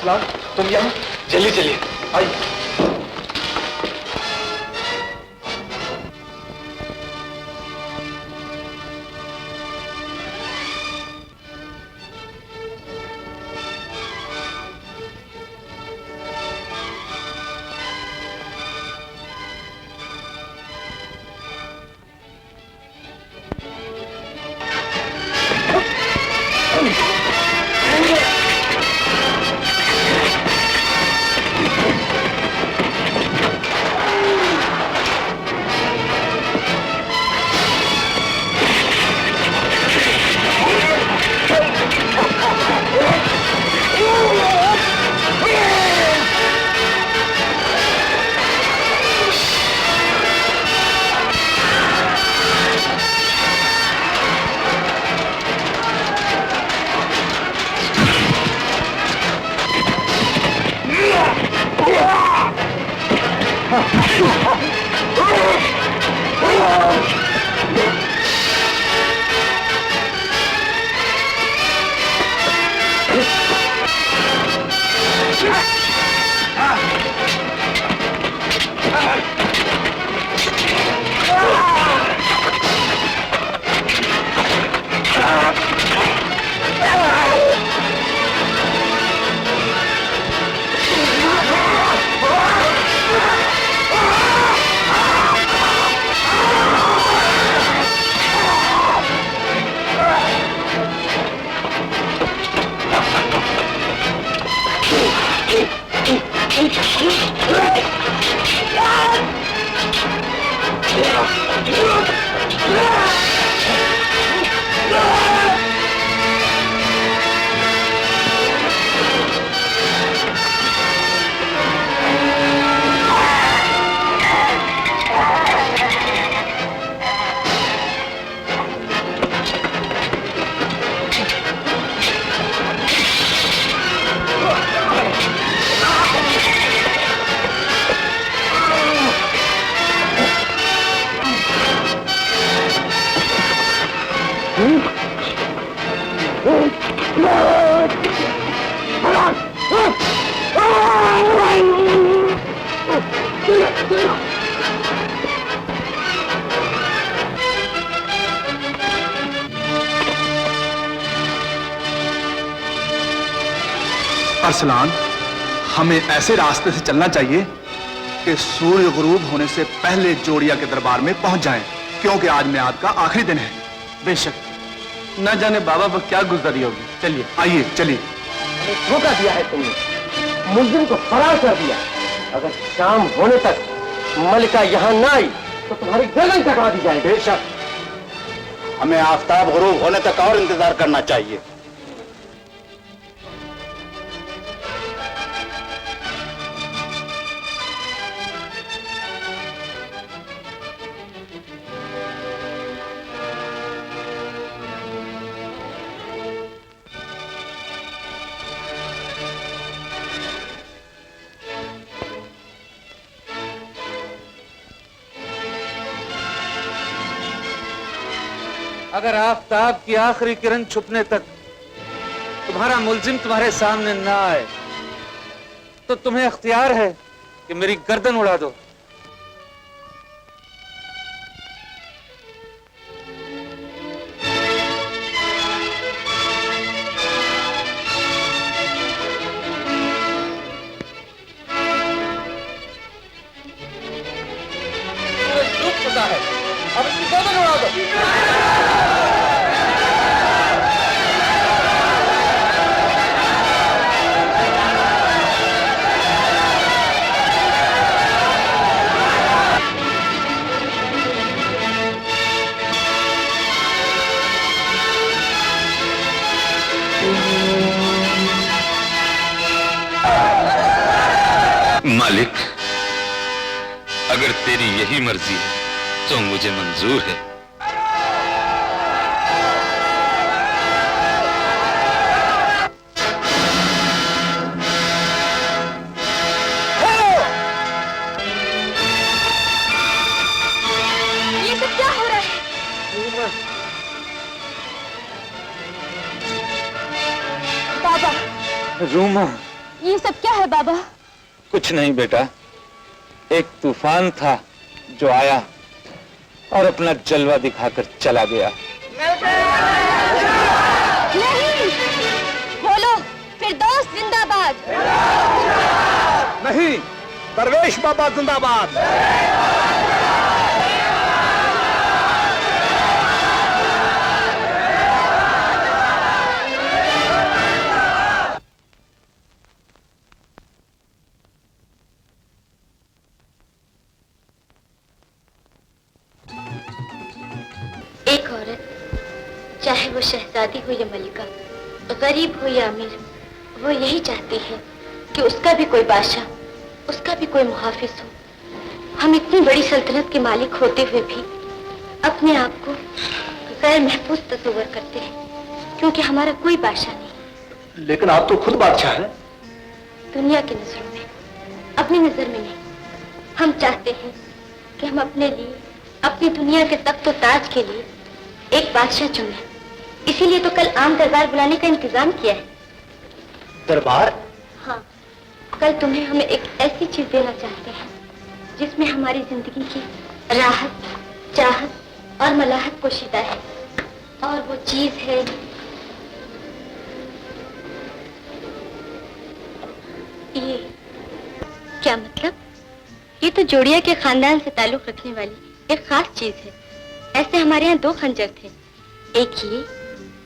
अरसलान, तुम यहाँ? चलिए चलिए, आइए। अरसलान, हमें ऐसे रास्ते से चलना चाहिए कि सूर्य गुरूब होने से पहले जोड़िया के दरबार में पहुंच जाएं, क्योंकि आज मियाद का आखिरी दिन है। बेशक, न जाने बाबा पर क्या गुजरी होगी। चलिए आइए चलिए। धोखा दिया है तुमने, मुल्जिम को फरार कर दिया। अगर शाम होने तक मलिका यहाँ न आई तो तुम्हारी गर्दन कटवा दी जाएगी। बेशक, हमें आफताब गुरूब होने तक और इंतजार करना चाहिए। अगर आफताब की आखिरी किरण छुपने तक तुम्हारा मुल्जिम तुम्हारे सामने ना आए तो तुम्हें अख्तियार है कि मेरी गर्दन उड़ा दो। डूब चुका है, अब इसकी गर्दन उड़ा दो। मालिक, अगर तेरी यही मर्जी है तो मुझे मंजूर है। ये सब क्या हो रहा है? बाबा, रूमा, ये सब क्या है बाबा? कुछ नहीं बेटा, एक तूफान था जो आया और अपना जलवा दिखाकर चला गया। नहीं, बोलो फिरदौस जिंदाबाद। नहीं, दरवेश बाबा जिंदाबाद। एक औरत, चाहे वो शहजादी हो या मलिका, गरीब हो या अमीर, वो यही चाहती है कि उसका भी कोई बादशाह, उसका भी कोई मुहाफिज हो। हम इतनी बड़ी सल्तनत के मालिक होते हुए भी अपने आप को गैर महफूज तस्वर करते हैं, क्योंकि हमारा कोई बादशाह नहीं। लेकिन आप तो खुद बादशाह हैं। दुनिया की नजरों में, अपनी नजर में नहीं। हम चाहते हैं कि हम अपने लिए, अपनी दुनिया के तख्त और ताज के लिए एक बादशाह चुने। इसीलिए तो कल आम दरबार बुलाने का इंतजाम किया है। दरबार? हाँ, कल तुम्हें हमें एक ऐसी चीज देना चाहते हैं जिसमें हमारी जिंदगी की राहत, चाहत और मलाहत पोशीदा है। और वो चीज है ये। क्या मतलब? ये तो जोड़िया के खानदान से ताल्लुक रखने वाली एक खास चीज है। ऐसे हमारे यहाँ 2 खंजर थे, एक ये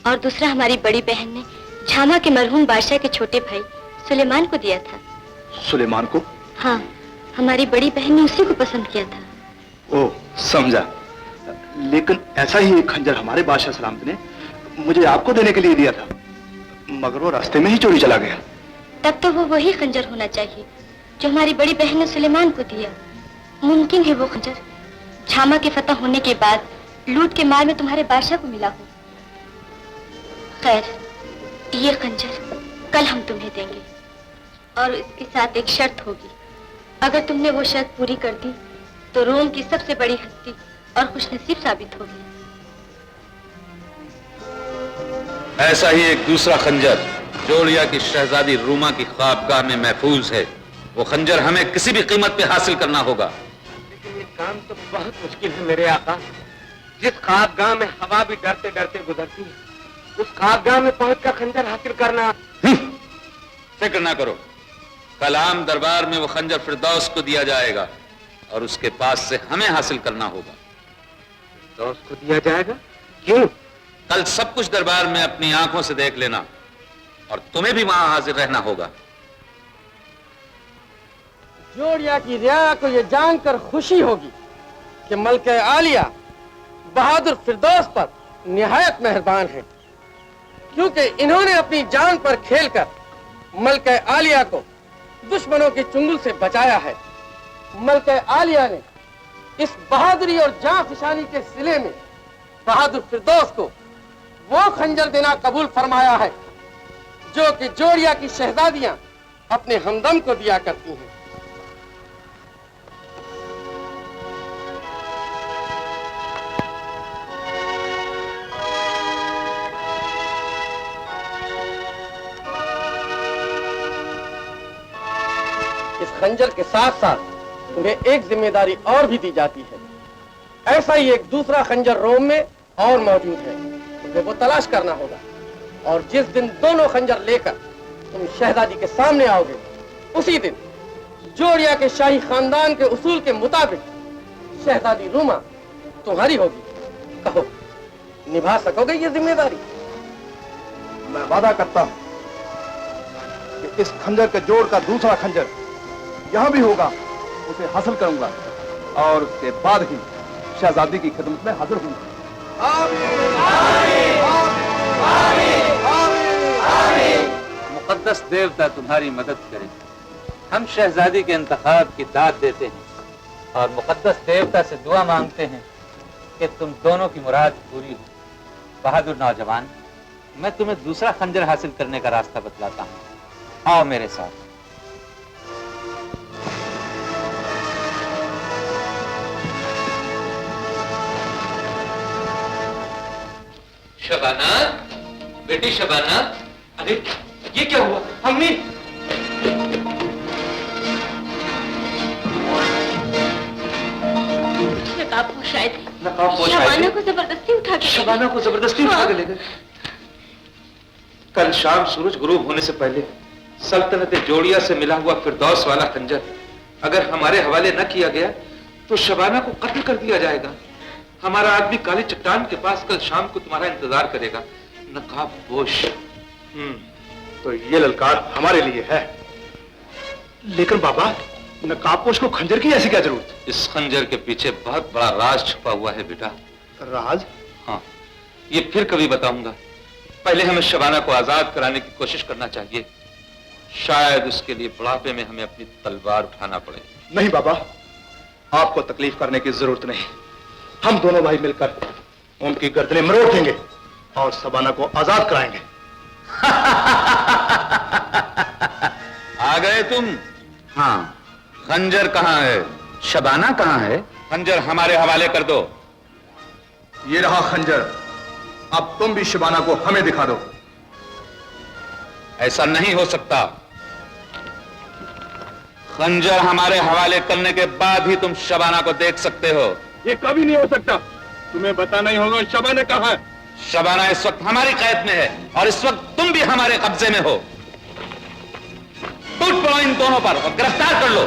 और दूसरा हमारी बड़ी बहन ने झामा के मरहूम बादशाह के छोटे भाई सुलेमान को दिया था। सुलेमान को? हाँ, हमारी बड़ी बहन ने उसी को पसंद किया था। ओह, समझा। लेकिन ऐसा ही एक खंजर हमारे बादशाह सलामत ने मुझे आपको देने के लिए दिया था, मगर वो रास्ते में ही चोरी चला गया। तब तो वो वही खंजर होना चाहिए जो हमारी बड़ी बहन ने सुलेमान को दिया। मुमकिन है वो खंजर झामा के फतह होने के बाद लूट के माल में तुम्हारे बादशाह को मिला हो। खैर, ये खंजर कल हम तुम्हें देंगे, और इसके साथ एक शर्त होगी। अगर तुमने वो शर्त पूरी कर दी तो रोम की सबसे बड़ी हस्ती और खुशनसीब साबित होगी। ऐसा ही एक दूसरा खंजर जोड़िया की शहजादी रूमा की ख्वाबगाह में महफूज है। वो खंजर हमें किसी भी कीमत पे हासिल करना होगा। लेकिन ये काम तो बहुत मुश्किल है मेरे आका। जिस ख्वाबगाह में हवा भी डरते डरते गुजरती है, उस ख्वाबगाह में पहुंचकर खंजर हासिल करना। फिक्र ना करो, कल आम दरबार में वो खंजर फिरदौस को दिया जाएगा और उसके पास से हमें हासिल करना होगा। फिरदौस को दिया जाएगा? क्यों? कल सब कुछ दरबार में अपनी आंखों से देख लेना और तुम्हें भी वहां हाजिर रहना होगा। जोड़िया की रियाया को यह जानकर खुशी होगी कि मलके आलिया बहादुर फिरदौस पर निहायत मेहरबान है, क्योंकि इन्होंने अपनी जान पर खेलकर मलके आलिया को दुश्मनों की चुंगल से बचाया है। मलके आलिया ने इस बहादुरी और जांफिशानी के सिले में बहादुर फिरदौस को वो खंजर देना कबूल फरमाया है जो कि जोड़िया की शहजादियां अपने हमदम को दिया करती हैं। इस खंजर के साथ साथ तुम्हें एक जिम्मेदारी और भी दी जाती है। ऐसा ही एक दूसरा खंजर रोम में और मौजूद है, तुम्हें वो तलाश करना होगा। और जिस दिन दोनों खंजर लेकर तुम शहजादी के सामने आओगे, उसी दिन जोड़िया के शाही खानदान के उसूल के मुताबिक शहजादी रूमा तुम्हारी होगी। कहो, निभा सकोगे ये जिम्मेदारी? मैं वादा करता हूं कि इस खंजर के जोड़ का दूसरा खंजर यहां भी होगा, उसे हासिल करूंगा और उसके बाद ही शहजादी की खिदमत में हाजिर हूंगा। मुकद्दस देवता तुम्हारी मदद करे। हम शहजादी के इंतखाब की दाद देते हैं और मुकद्दस देवता से दुआ मांगते हैं कि तुम दोनों की मुराद पूरी हो। बहादुर नौजवान, मैं तुम्हें दूसरा खंजर हासिल करने का रास्ता बतलाता हूँ। आओ मेरे साथ। शबाना, बेटी शबाना। अरे ये क्या हुआ? अम्मी! नकाबपोश आए शबाना थे। को जबरदस्ती उठा के शबाना को जबरदस्ती उठा के ले गए। कल शाम सूरज गुरूब होने से पहले सल्तनत जोड़िया से मिला हुआ फिरदौस वाला खंजर अगर हमारे हवाले न किया गया तो शबाना को कत्ल कर दिया जाएगा। हमारा आदमी काली चट्टान के पास कल शाम को तुम्हारा इंतजार करेगा। नकाबपोश। तो ये ललकार हमारे लिए है। लेकिन बाबा, नकाबपोश को खंजर की ऐसी क्या जरूरत? इस खंजर के पीछे बहुत बड़ा राज छुपा हुआ है बेटा। राज? हाँ, ये फिर कभी बताऊंगा। पहले हमें शबाना को आजाद कराने की कोशिश करना चाहिए। शायद उसके लिए बुढ़ापे में हमें अपनी तलवार उठाना पड़े। नहीं बाबा, आपको तकलीफ करने की जरूरत नहीं। हम दोनों भाई मिलकर उनकी गर्दनें मरोड़ देंगे और शबाना को आजाद कराएंगे। आ गए तुम? हाँ, खंजर कहाँ है? शबाना कहाँ है? खंजर हमारे हवाले कर दो। ये रहा खंजर। अब तुम भी शबाना को हमें दिखा दो। ऐसा नहीं हो सकता। खंजर हमारे हवाले करने के बाद ही तुम शबाना को देख सकते हो। ये कभी नहीं हो सकता। तुम्हें बताना ही होगा शबाना कहाँ है। शबाना इस वक्त हमारी कैद में है और इस वक्त तुम भी हमारे कब्जे में हो। टूट पड़ो इन दोनों पर और गिरफ्तार कर लो।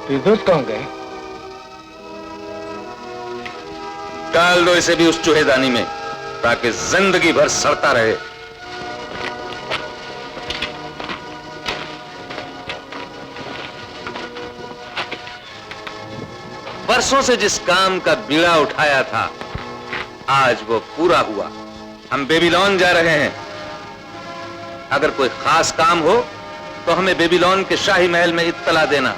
फिरदौस कहाँ गए? डाल दो इसे भी उस चूहेदानी में ताकि जिंदगी भर सड़ता रहे। बरसों से जिस काम का बीड़ा उठाया था आज वो पूरा हुआ। हम बेबीलोन जा रहे हैं। अगर कोई खास काम हो तो हमें बेबीलोन के शाही महल में इत्तला देना।